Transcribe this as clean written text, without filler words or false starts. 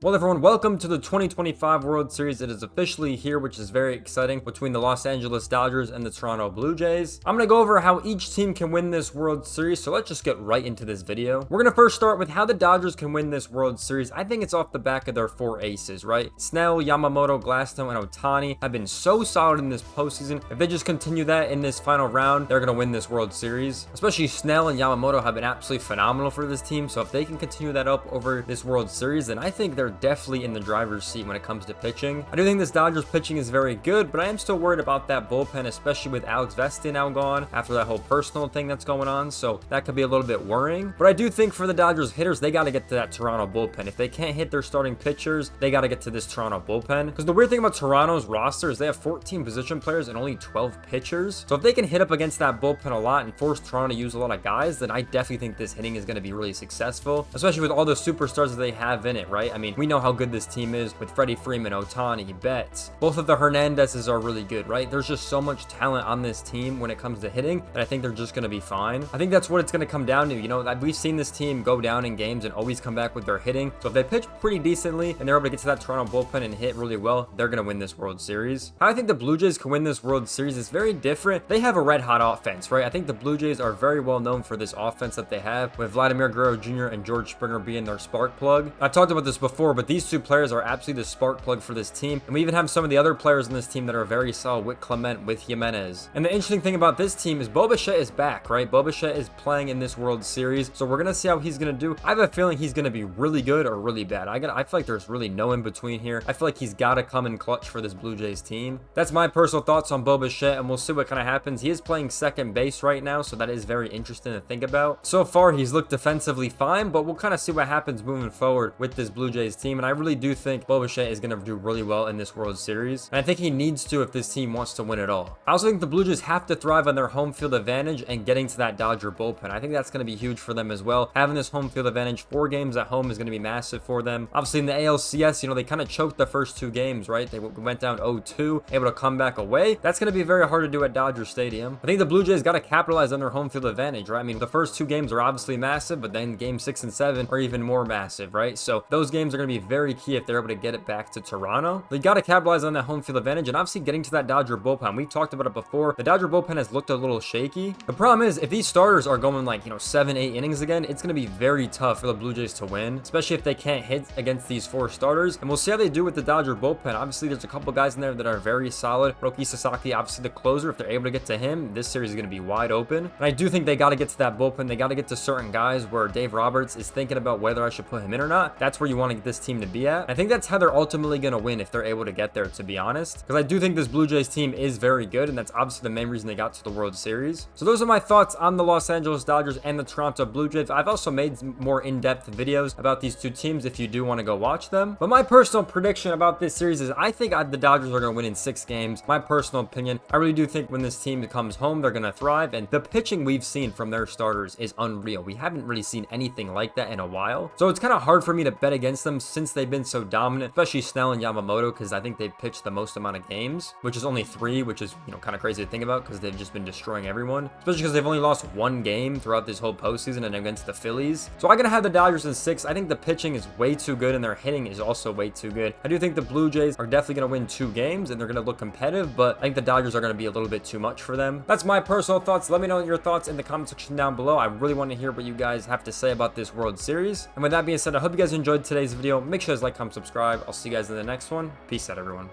Well, everyone, welcome to the 2025 World Series. It is officially here, which is very exciting, between the Los Angeles Dodgers and the Toronto Blue Jays. I'm going to go over how each team can win this World Series, so let's just get right into this video. We're going to first start with how the Dodgers can win this World Series. I think it's off the back of their four aces, right? Snell, Yamamoto, Glasnow, and Ohtani have been so solid in this postseason. If they just continue that in this final round, they're going to win this World Series. Especially Snell and Yamamoto have been absolutely phenomenal for this team, so if they can continue that up over this World Series, then I think they're definitely in the driver's seat when it comes to pitching. I do think this Dodgers pitching is very good, but I am still worried about that bullpen, especially with Alex Vestia now gone after that whole personal thing that's going on, so that could be a little bit worrying. But I do think for the Dodgers hitters, they got to get to that Toronto bullpen. If they can't hit their starting pitchers, they got to get to this Toronto bullpen. Because the weird thing about Toronto's roster is they have 14 position players and only 12 pitchers. So if they can hit up against that bullpen a lot and force Toronto to use a lot of guys, then I definitely think this hitting is going to be really successful, especially with all the superstars that they have in it, right? I mean, we know how good this team is with Freddie Freeman, Ohtani, Betts. Both of the Hernandezes are really good, right? There's just so much talent on this team when it comes to hitting that I think they're just going to be fine. I think that's what it's going to come down to. You know, we've seen this team go down in games and always come back with their hitting. So if they pitch pretty decently and they're able to get to that Toronto bullpen and hit really well, they're going to win this World Series. How I think the Blue Jays can win this World Series is very different. They have a red hot offense, right? I think the Blue Jays are very well known for this offense that they have, with Vladimir Guerrero Jr. and George Springer being their spark plug. I've talked about this before, but these two players are absolutely the spark plug for this team. And we even have some of the other players in this team that are very solid, with Clement, with Jimenez. And the interesting thing about this team is Bo Bichette is back, right? Bo Bichette is playing in this World Series, so we're gonna see how he's gonna do. I have a feeling he's gonna be really good or really bad. I feel like there's really no in between here. I feel like he's got to come in clutch for this Blue Jays team. That's my personal thoughts on Bo Bichette, and we'll see what kind of happens. He is playing second base right now, so that is very interesting to think about. So far, he's looked defensively fine, but we'll kind of see what happens moving forward with this Blue Jays team. And I really do think Bo Bichette is gonna do really well in this World Series, and I think he needs to if this team wants to win it all. I also think the Blue Jays have to thrive on their home field advantage and getting to that Dodger bullpen. I think that's going to be huge for them as well. Having this home field advantage, 4 games at home, is going to be massive for them. Obviously in the ALCS, you know, they kind of choked the first 2 games, right? They went down 0-2, able to come back away. That's going to be very hard to do at Dodger Stadium. I think the Blue Jays got to capitalize on their home field advantage, right? I mean, the first 2 games are obviously massive, but then game 6 and 7 are even more massive, right? So those games are going to be very key if they're able to get it back to Toronto. They got to capitalize on that home field advantage, and obviously getting to that Dodger bullpen. We've talked about it before. The Dodger bullpen has looked a little shaky. The problem is, if these starters are going like, 7-8 innings again, it's going to be very tough for the Blue Jays to win, especially if they can't hit against these 4 starters. And we'll see how they do with the Dodger bullpen. Obviously, there's a couple guys in there that are very solid. Roki Sasaki, obviously the closer. If they're able to get to him, this series is going to be wide open. And I do think they got to get to that bullpen. They got to get to certain guys where Dave Roberts is thinking about whether I should put him in or not. That's where you want to get this team to be at. I think that's how they're ultimately going to win if they're able to get there, to be honest. Because I do think this Blue Jays team is very good, and that's obviously the main reason they got to the World Series. So those are my thoughts on the Los Angeles Dodgers and the Toronto Blue Jays. I've also made more in-depth videos about these 2 teams if you do want to go watch them. But my personal prediction about this series is I think the Dodgers are going to win in 6 games. My personal opinion, I really do think when this team comes home, they're going to thrive. And the pitching we've seen from their starters is unreal. We haven't really seen anything like that in a while. So it's kind of hard for me to bet against them since they've been so dominant, especially Snell and Yamamoto, because I think they've pitched the most amount of games, which is only 3, which is, kind of crazy to think about because they've just been destroying everyone, especially because they've only lost 1 game throughout this whole postseason and against the Phillies. So I'm going to have the Dodgers in 6. I think the pitching is way too good and their hitting is also way too good. I do think the Blue Jays are definitely going to win 2 games and they're going to look competitive, but I think the Dodgers are going to be a little bit too much for them. That's my personal thoughts. Let me know your thoughts in the comment section down below. I really want to hear what you guys have to say about this World Series. And with that being said, I hope you guys enjoyed today's video. Make sure to like, comment, subscribe. I'll see you guys in the next one. Peace out, everyone.